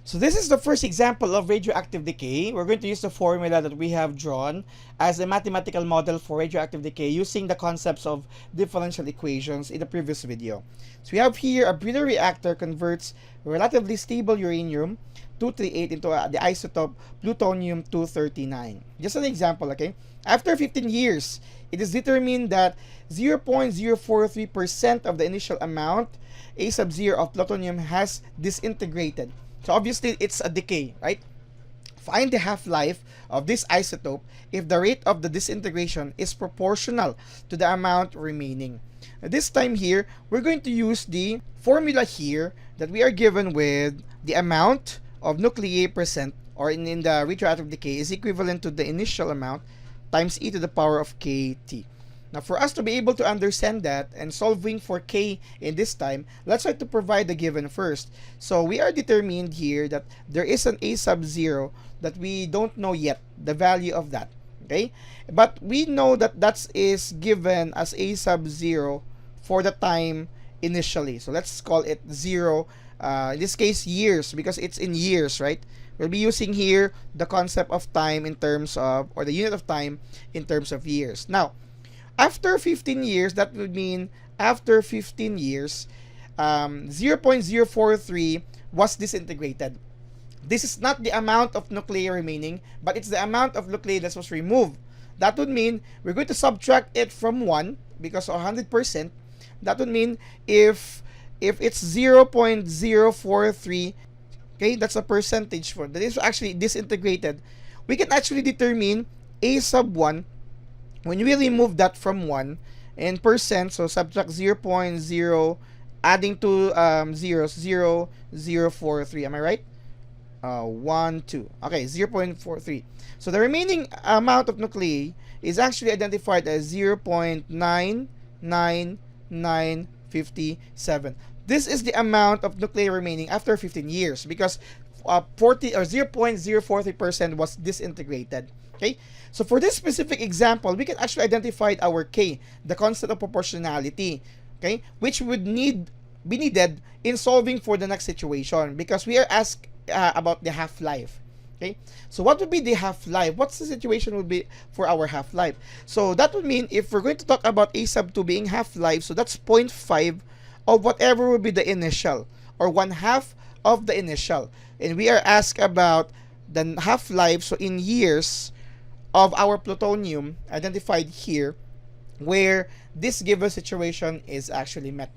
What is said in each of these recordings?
So this is the first example of radioactive decay. We're going to use the formula that we have drawn as a mathematical model for radioactive decay using the concepts of differential equations in the previous video. So we have here a breeder reactor converts relatively stable uranium-238 into the isotope plutonium-239. Just an example, okay? After 15 years, it is determined that 0.043% of the initial amount A sub 0 of plutonium has disintegrated. So obviously, it's a decay, right? Find the half-life of this isotope if the rate of the disintegration is proportional to the amount remaining. Now, this time here, we're going to use the formula here that we are given with the amount of nuclei present or in the radioactive decay is equivalent to the initial amount times e to the power of kt. Now, for us to be able to understand that and solving for k in this time, let's try to provide the given first. So, we are determined here that there is an a sub 0 that we don't know yet the value of that. Okay? But we know that that is given as a sub 0 for the time initially. So, let's call it 0. In this case, years, because it's in years, right? We'll be using here the concept of time in terms of, or the unit of time in terms of years. Now, after 15 years, that would mean after 15 years, 0.043 was disintegrated. This is not the amount of nuclei remaining, but it's the amount of nuclei that was removed. That would mean we're going to subtract it from 1 because 100%. That would mean if it's 0.043, okay, that's a percentage for that is actually disintegrated. We can actually determine a sub 1 when we remove that from 1 and percent, so subtract 0.0 adding to zeros, 0.043, am I right? 1, 2. Okay, 0.43. So the remaining amount of nuclei is actually identified as 0.99957. This is the amount of nuclei remaining after 15 years because 40 or 0.043% was disintegrated. Okay, so for this specific example, we can actually identify our k, the constant of proportionality, okay, which would be needed in solving for the next situation because we are asked about the half-life. Okay, so what would be the half-life? What's the situation would be for our half-life? So that would mean if we're going to talk about a sub 2 being half-life, so that's 0.5 of whatever would be the initial or 1/2 of the initial, and we are asked about the half-life, so in years of our plutonium identified here where this given situation is actually met.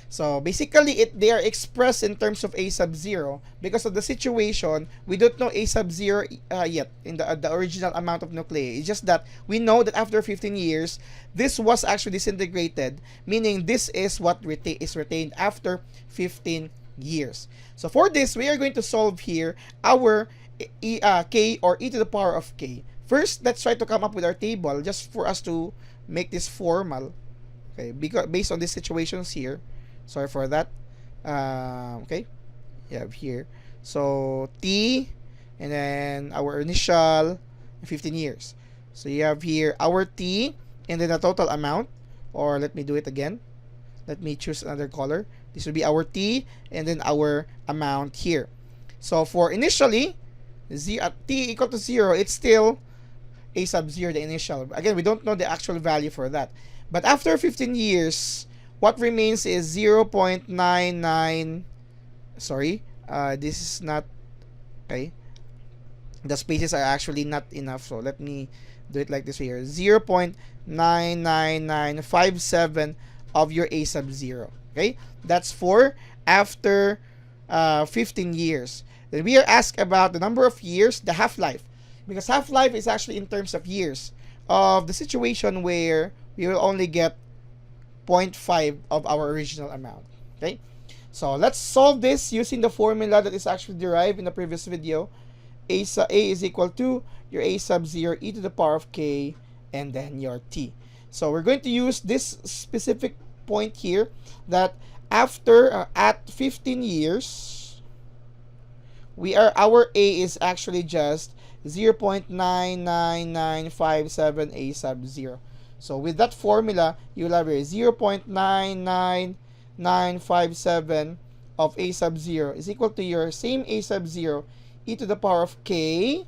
So basically they are expressed in terms of a sub 0 because of the situation. We don't know a sub 0 yet in the original amount of nuclei. It's just that we know that after 15 years this was actually disintegrated, meaning this is what is retained after 15 years. So for this, we are going to solve here our k or e to the power of k. First, let's try to come up with our table just for us to make this formal. Okay, because based on these situations here. Sorry for that. Okay, you have here. So t, and then our initial, 15 years. So you have here our t, and then the total amount. Or let me do it again. Let me choose another color. This will be our t, and then our amount here. So for initially, at t equal to 0, it's still a sub 0, the initial. Again, we don't know the actual value for that. But after 15 years, what remains is 0.99. Sorry, this is not okay. The spaces are actually not enough, so let me do it like this here. 0.99957 of your a sub 0. Okay, that's for after 15 years. Then we are asked about the number of years, the half-life, because half-life is actually in terms of years of the situation where we will only get 0.5 of our original amount. Okay, so let's solve this using the formula that is actually derived in the previous video. A is equal to your a sub 0 e to the power of k and then your t. So we're going to use this specific point here that after at 15 years, our a is actually just 0.99957 a sub 0. So with that formula, you'll have here 0.99957 of a sub 0 is equal to your same a sub 0 e to the power of k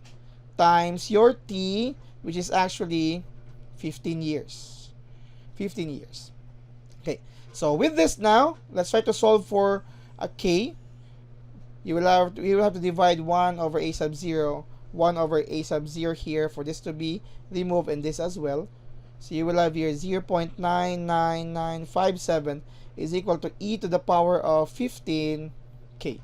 times your t, which is actually 15 years. 15 years. Okay, so with this now, let's try to solve for a k. You will have to divide 1 over a sub 0, 1 over a sub 0 here for this to be removed, and this as well. So you will have here 0.99957 is equal to e to the power of 15k,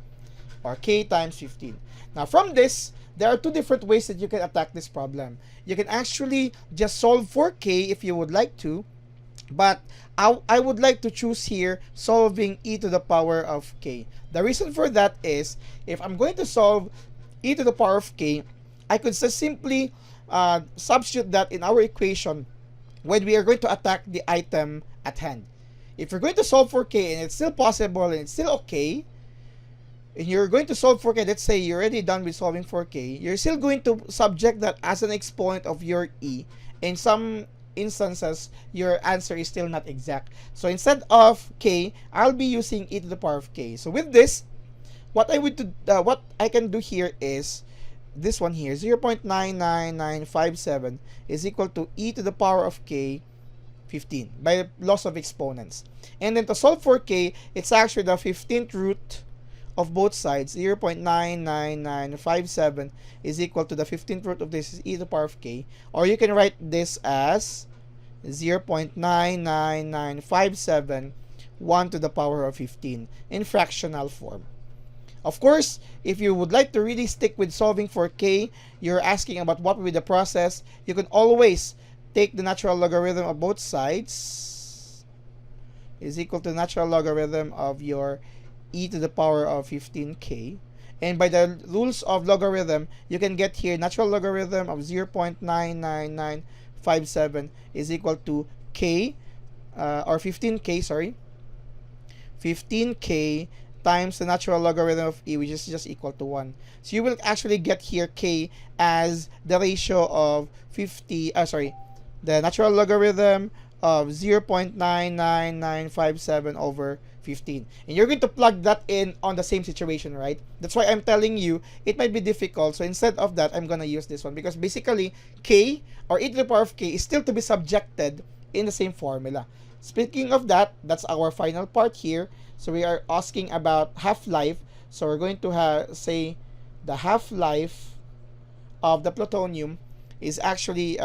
or k times 15. Now from this, there are two different ways that you can attack this problem. You can actually just solve for k if you would like to, but I would like to choose here solving e to the power of k. The reason for that is, if I'm going to solve e to the power of k, I could just simply substitute that in our equation when we are going to attack the item at hand. If you're going to solve for k and it's still possible and it's still okay, and you're going to solve for k, let's say you're already done with solving for k, you're still going to subject that as an exponent of your e. In some instances, your answer is still not exact. So instead of k, I'll be using e to the power of k. So with this, what I can do here is this one here, 0.99957 is equal to e to the power of k 15 by loss of exponents. And then to solve for k, it's actually the 15th root of both sides. 0.99957 is equal to the 15th root of this is e to the power of k, or you can write this as 0.99957 1 to the power of 15 in fractional form. Of course, if you would like to really stick with solving for k, you're asking about what will be the process, you can always take the natural logarithm of both sides is equal to the natural logarithm of your e to the power of 15k. And by the rules of logarithm, you can get here natural logarithm of 0.99957 is equal to k, or 15k, sorry, 15k times the natural logarithm of e, which is just equal to 1. So you will actually get here k as the ratio of the natural logarithm of 0.99957 over 15. And you're going to plug that in on the same situation, right? That's why I'm telling you it might be difficult. So instead of that, I'm going to use this one, because basically k, or e to the power of k, is still to be subjected in the same formula. Speaking of that, that's our final part here. So we are asking about half-life. So we're going to say the half-life of the plutonium is actually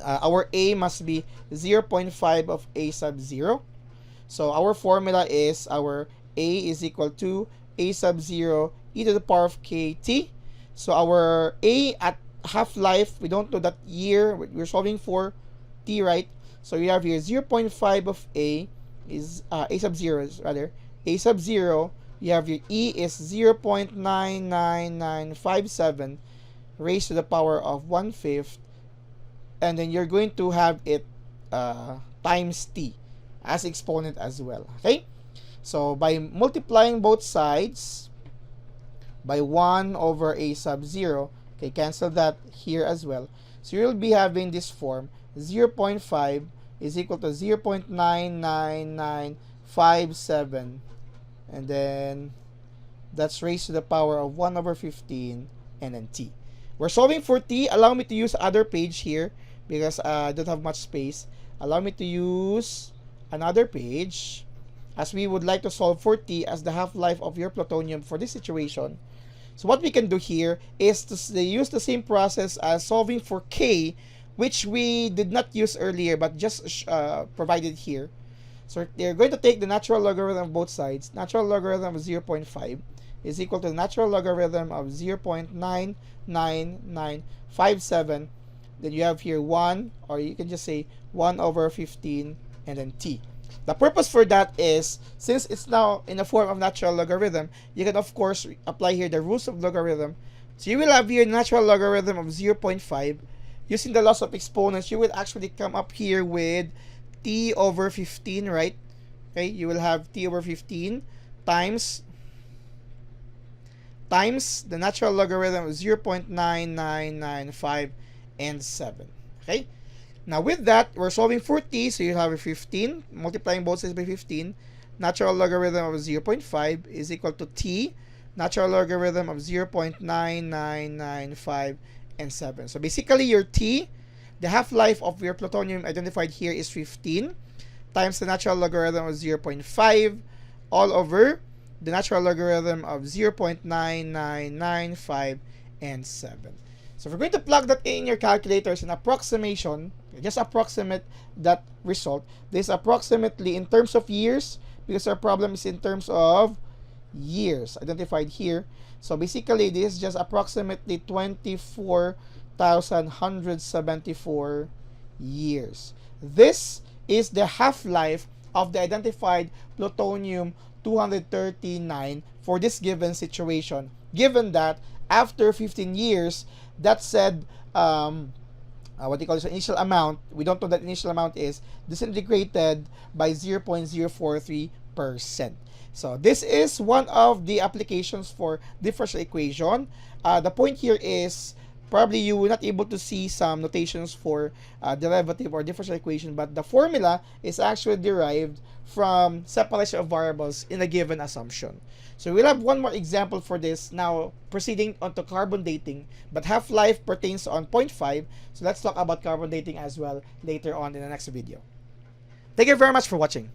our a must be 0.5 of a sub 0. So our formula is our a is equal to a sub 0 e to the power of kt. So our a at half-life, we don't know that year, we're solving for t, right? So we have here 0.5 of a is a sub 0 rather, a sub 0, you have your e is 0.99957 raised to the power of 1/5, and then you're going to have it times t as exponent as well. Okay, so by multiplying both sides by 1 over a sub 0, okay, cancel that here as well. So you'll be having this form, 0.5 is equal to 0.99957, and then that's raised to the power of 1 over 15, and then t. We're solving for t. Allow me to use other page here because I don't have much space. Allow me to use another page, as we would like to solve for t as the half-life of your plutonium for this situation. So what we can do here is to use the same process as solving for k, which we did not use earlier but just provided here. So they're going to take the natural logarithm of both sides. Natural logarithm of 0.5 is equal to the natural logarithm of 0.99957. Then you have here 1, or you can just say 1 over 15, and then t. The purpose for that is, since it's now in the form of natural logarithm, you can of course apply here the rules of logarithm. So you will have here natural logarithm of 0.5. Using the loss of exponents, you will actually come up here with t over 15, right? Okay, you will have t over 15 times the natural logarithm of 0.9995 and 7. Okay, now with that, we're solving for t, so you have a 15, multiplying both sides by 15. natural logarithm of 0.5 is equal to t, natural logarithm of 0.9995, and 7. So basically, your t, the half-life of your plutonium identified here is 15 times the natural logarithm of 0.5 all over the natural logarithm of 0.9995 and 7. So if we're going to plug that in your calculators in approximation, just approximate that result. This is approximately in terms of years, because our problem is in terms of years identified here. So basically, this is just approximately 24,174 years. This is the half-life of the identified plutonium-239 for this given situation, given that after 15 years, that said what you call this initial amount, we don't know that initial amount is disintegrated by 0.043%. So this is one of the applications for differential equation. The point here is probably you will not able to see some notations for derivative or differential equation, but the formula is actually derived from separation of variables in a given assumption. So we'll have one more example for this now, proceeding on to carbon dating, but half-life pertains on 0.5. So let's talk about carbon dating as well later on in the next video. Thank you very much for watching.